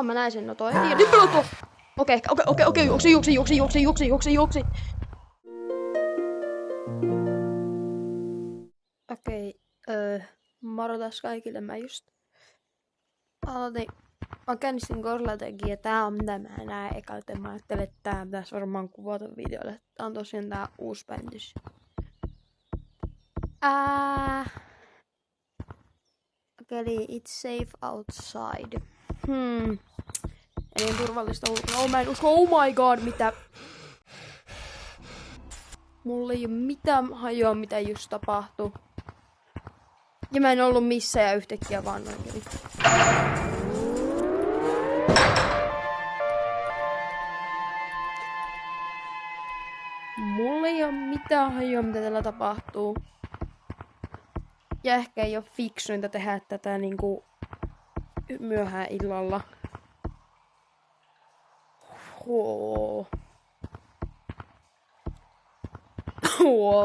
Mä näin sen, no toi. Ja nyt pelottuu! Okei, juoksi. Okei, moro taas kaikille. Mä just aloitin. Mä käynnistin Gorlatekin ja tää on mitä mä näen eka, joten mä ajattelin, että tää pitäis varmaan kuvata videolle. Tää on tosiaan tää uusi päivitys. Eli it's safe outside. Eli on turvallista ulkona. Mä en usko, oh my god, mitä? Mulla ei oo mitään hajoa, mitä just tapahtui. Ja mä en ollut missään ja yhtäkkiä vaan noin kävi. Mulla ei oo mitään hajoa, mitä täällä tapahtuu. Ja ehkä ei oo fiksuinta tehdä tätä niinku myöhään illalla.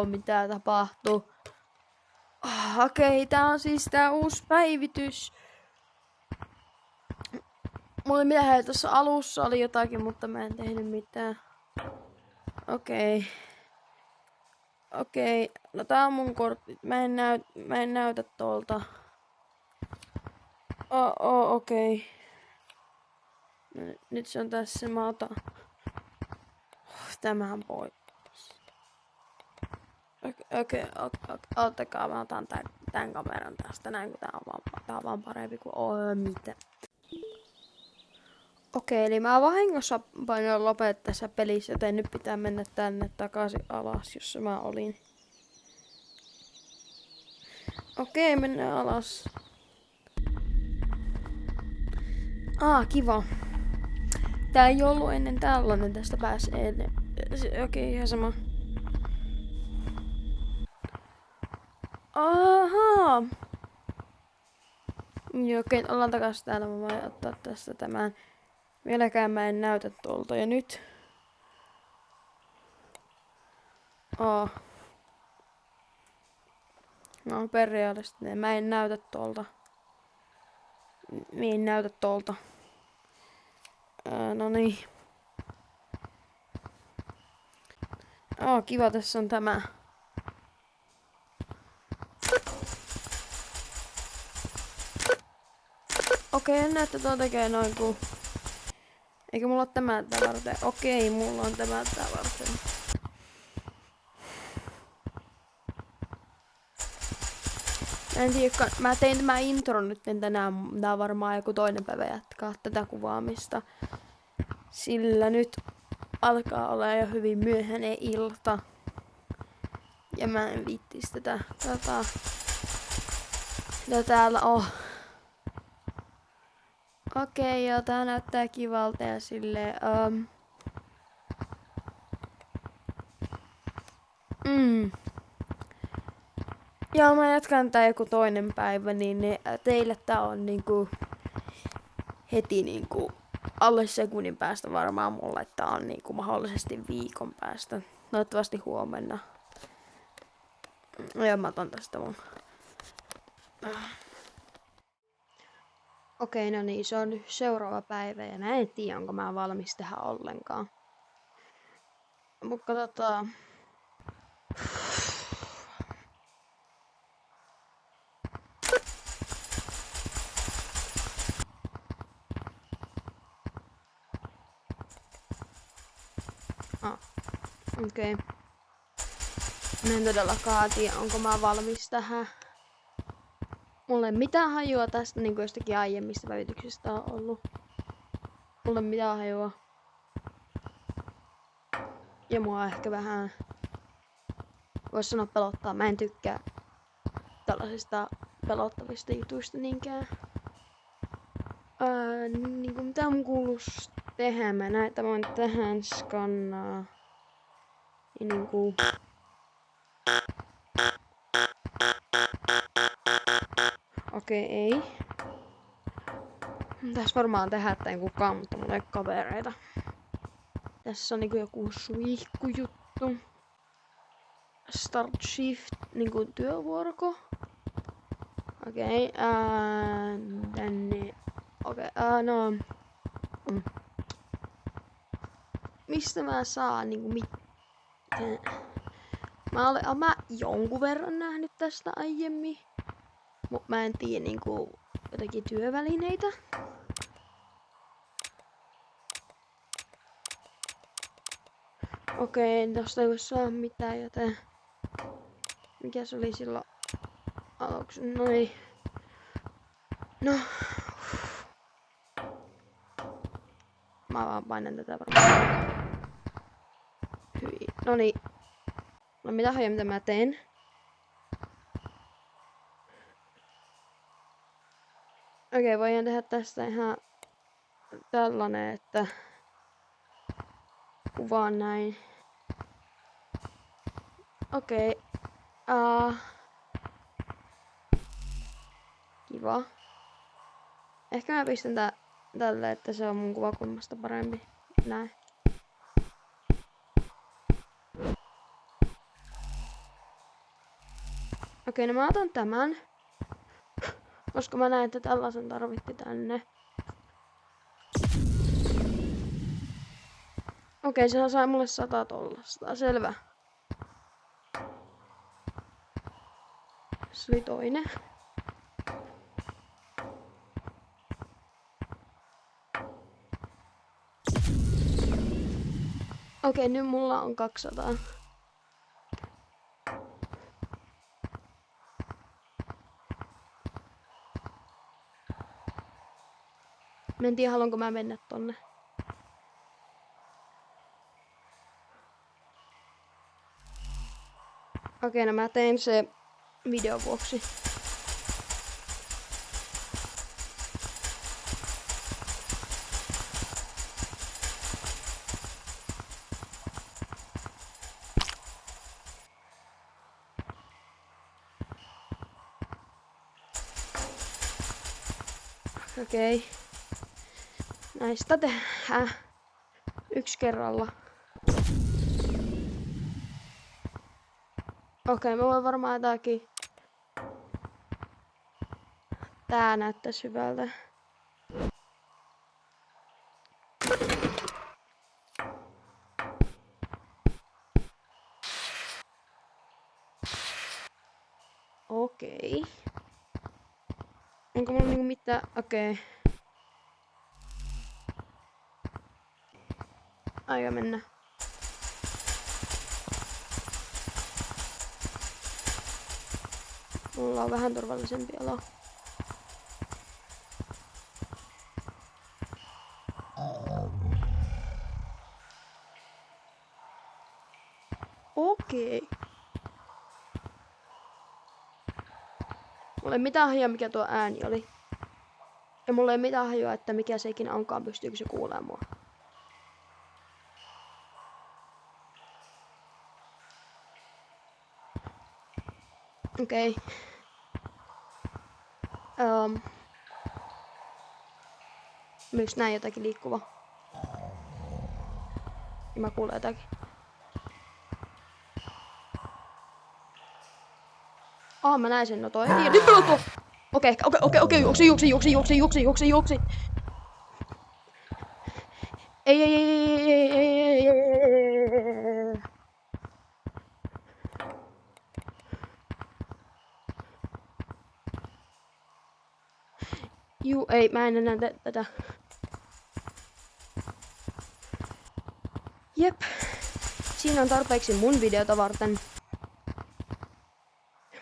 Mitä tapahtuu? Okei, tää on siis tää uusi päivitys. Mulla miehen tuossa alussa oli jotakin, mutta mä en tehnyt mitään. Okei. No tää on mun kortti. Mä en näytä tuolta. Okei. No, nyt se on tässä. Mä otan. Tämähän pois. Ottakaa, mä otan tän kameran tästä näin, kun tää on vaan parempi kuin mitä. Okei, eli mä vahingossa painoin lopettaa tässä pelissä, joten nyt pitää mennä tänne takaisin alas, jossa mä olin. Okei, mennään alas. Kiva. Tää ei ollut ennen tällainen, tästä pääsee ennen. Okei, ihan sama. Ahaa. Joo, okei, ollaan takas täällä. Mä voin ottaa tästä tämän. Vieläkään mä en näytä tuolta. Ja nyt. No periaatteessa mä en näytä tuolta. Mä en näytä tuolta. No niin. Kiva, tässä on tämä. Okei, en näe, että tuo tekee noin kuin. Eikö mulla ole tämä varten? Okei, mulla on tämä varten. En tiedä, mä tein tämä intro nyt tänään. Tää on varmaan joku toinen päivä jatkaa tätä kuvaamista. Sillä nyt alkaa olla jo hyvin myöhäinen ilta. Ja mä en viittis tätä. Mitä täällä on? Okei, joo, tää näyttää kivalta ja silleen. Joo, mä jatkan tää joku toinen päivä, niin teille tää on niinku heti niinku alle sekunnin päästä varmaan mulle, että tää on niinku mahdollisesti viikon päästä. Toivottavasti huomenna. Joo, mä otan tästä mun. Okei, no niin, se on nyt seuraava päivä ja mä en tiedä, onko mä valmis tehdä ollenkaan. Mutta katsotaan. Okei. Mä en todellakaan tiedä, onko mä valmis tähän. Mulla ei mitään hajua tästä, niin kuin jostakin aiemmista päivityksistä on ollut. Mulla ei mitään hajua. Ja mua ehkä vähän, vois sanoa, pelottaa. Mä en tykkää tällaisista pelottavista jutuista niinkään. Niinku mitä mun kuuluis tehdä? Mä näen, että mä voin tähän skannaa. Ja niinku. Okei, ei. Tässä varmaan tehdä, että ei kukaan, mutta mulla ei kavereita. Tässä on niinku joku suihkujuttu. Start shift, niinku työvuoroko. Okei, tänne. Okei, no. Mistä mä saan niinku mä jonkun verran nähnyt tästä aiemmin. Mut mä en tiedä niinku jotakin työvälineitä. Okei, tosta ei voi saa mitään, joten... Mikä se oli silloin aluksi? Noin. No. Mä vaan painan tätä varmaan. Hyi. Noniin. No mitä hajoa mitä mä teen? Okei, voidaan tehdä tästä ihan tällainen, että kuvaan näin. Okei. Kiva. Ehkä mä pistän tälle, että se on mun kuvakulmasta parempi. Näin. Okei, no mä otan tämän. Koska mä näen, että tällaisen tarvitti tänne. Okei, sehän sai mulle 100 tollasta. Selvä. Se oli toinen. Okei, nyt mulla on 200. Mä en tiedä, haluanko mä mennä tonne. Okei, no mä tein se videon vuoksi. Okei. Näistä tehdään yksi kerralla. Okei, mä voin varmaan jotakin. Tää näyttäis hyvältä. Okei. Onko mulla niinku mitään? Okei. Aika mennä. Mulla on vähän turvallisempi olo. Okei. Mulla ei mitään hajua, mikä tuo ääni oli. Ja mulla ei mitään hajua, että mikä se ikinä onkaan, pystyykö se kuulemaan mua. Okei. Myös näin jotakin liikkuva. Ja mä kuulen jotakin. Mä näin sen, no toi. Nyt pelottu! Okei, juoksi. Ei. Ei, mä en enää tätä. Jep. Siinä on tarpeeksi mun videota varten.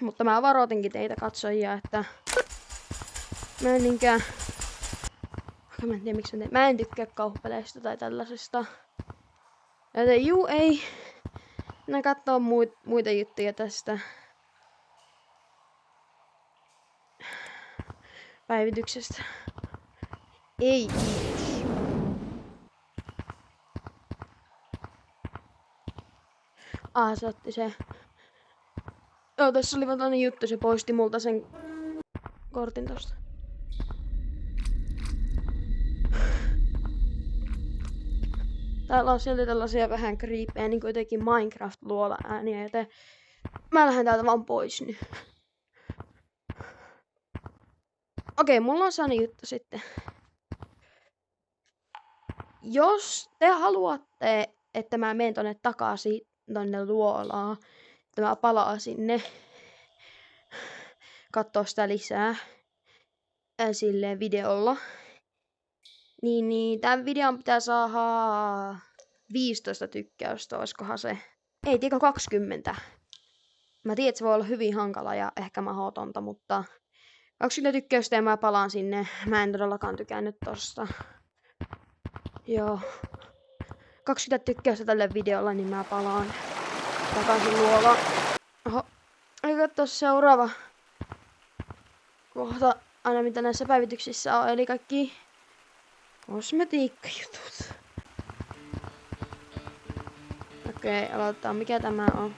Mutta mä varoitinkin teitä katsojia, että mä en niinkään... Mä en tiedä miksi mä en tykkää kauhupeleistä tai tällaisesta. Joten ei. Mä katsoo muita juttuja tästä päivityksestä. Ei. Se otti se. Joo, tässä oli tällainen juttu, se poisti multa sen kortin tosta. Täällä on silti tällaisia vähän creepejä, niin kuin jotenkin Minecraft-luola ääniä, joten mä lähden täältä vaan pois nyt. Okei, mulla on sellainen juttu sitten. jos te haluatte, että mä menen tonne takaisin tonne luolaan, että mä palaan sinne kattoo sitä lisää silleen videolla, niin tämän videon pitää saada 15 tykkäystä, oiskohan se? Ei, tiedä 20. Mä tiedän, että se voi olla hyvin hankala ja ehkä mahdotonta, mutta 20 tykkäystä ja mä palaan sinne. Mä en todellakaan tykännyt tosta. Joo. 20 tykkäystä tälle videolle, niin mä palaan takaisin luolaan. Oho. Ei katso seuraava kohta aina mitä näissä päivityksissä on, eli kaikki kosmetiikkajutut. Okei, aloitetaan. Mikä tämä on?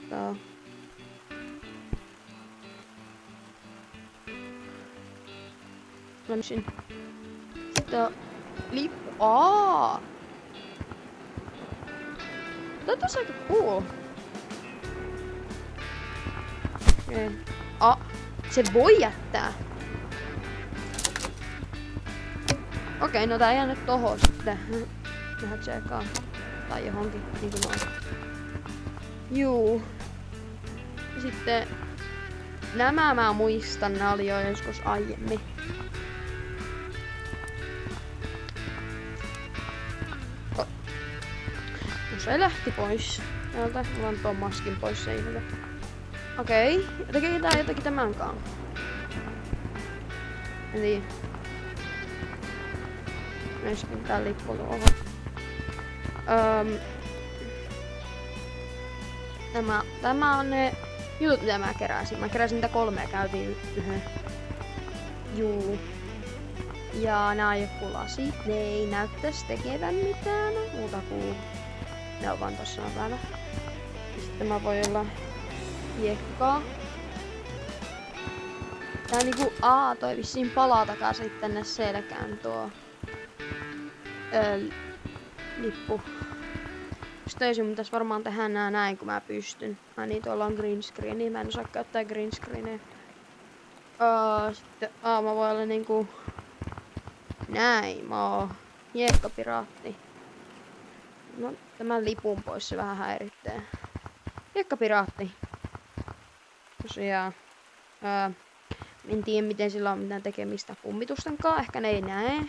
Tää on. Sitten on lippu. Tää on tosi aika cool. Okei. Se voi jättää. Okei, no tää jää nyt tohon sitten. Vähän tsekaa. Tai johonkin, niinku noin. Juu. Ja sitten nämä mä muistan, nää oli jo joskus aiemmin. No se lähti pois. Täältä otan ton maskin pois, se ei hyvä. Okei, tehdään jotakin tämänkaan. Eli myöskin tää lippu tuohon. Tämä on ne jutut, mitä mä keräsin. Mä keräsin niitä 3 ja käytiin yhden. Juu. Ja nää on joku lasit. Ne ei näyttäisi tekevän mitään muuta kuin ne on vaan tossa päällä. Sitten mä voi olla hiekkaa. Tää niinku toi vissiin palaa takaisin tänne selkään tuo lippu. Sitten mun pitäis varmaan tehdä nää näin kun mä pystyn. Niin tuolla on green screen, niin mä en osaa käyttää green screeneä. Sitten mä voin olla niinku näin, mä oon hiekkapiraatti. No tämän lipun pois se vähän häiritsee. Hiekkapiraatti. Tosiaan. En tiedä miten sillä on mitään tekemistä kummitusten kanssa, ehkä ne ei näe.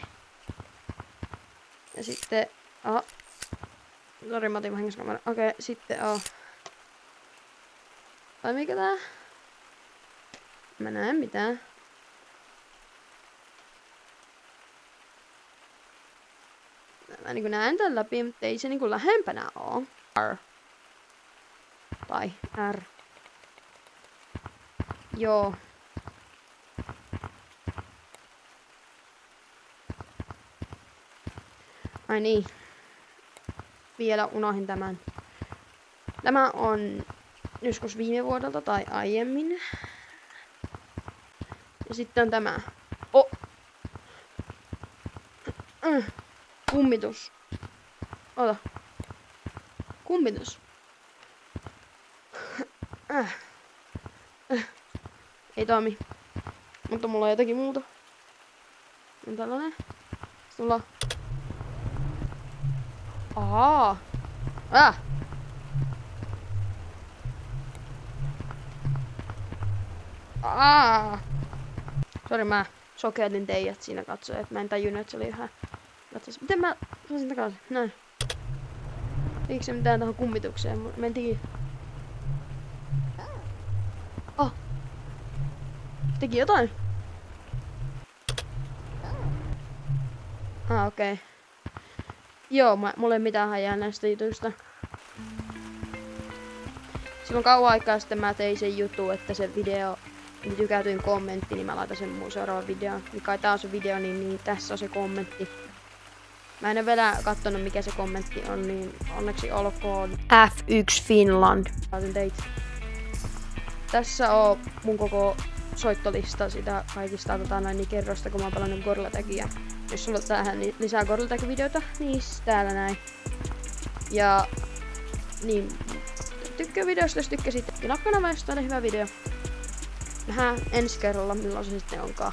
Ja sitten sori, mä otin vahingossa kameran. Okei, sitten tai mikä tää? Mä näen mitään. Mä niinku näen tän läpi, mutta ei se niinku lähempänä oo. R. Tai R. Joo. Ai niin. Vielä unohin tämän. Tämä on joskus viime vuodelta tai aiemmin. Ja sitten on tämä. Kummitus. Ota. Kummitus. Ei toimi. Mutta mulla on jotakin muuta. On tällainen. Sulla. Sori, mä sokeilin teijät siinä katsoa, että mä en tajunnut, että se oli ihan. Miten mä saisin takaisin? Näin. Eikö se mitään tähän kummitukseen? Mä en tiedä. Teki jotain. Okei. Joo, mulla ei mitään hajaa näistä jutuista. Silloin kauan aikaa sitten mä tein sen jutun, että se video, niin tykätyin kommentti, niin mä laitan sen mun seuraavan videon. Mikä tää on se video, niin tässä on se kommentti. Mä en ole vielä kattonut mikä se kommentti on, niin onneksi olkoon F1 Finland. Laitan teitä. Tässä on mun koko soittolista sitä kaikista niin kerrosta, kun mä oon pelannut Gorilla Tagia. Jos sulla on tähän lisää Gorilla Tag-videoita, niin täällä näin. Ja niin, tykkää videosta, jos tykkäsit. Kanava, jos tää oli hyvä video. Nähdään ensi kerralla, milloin se sitten onkaan.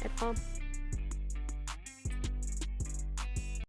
Heippa!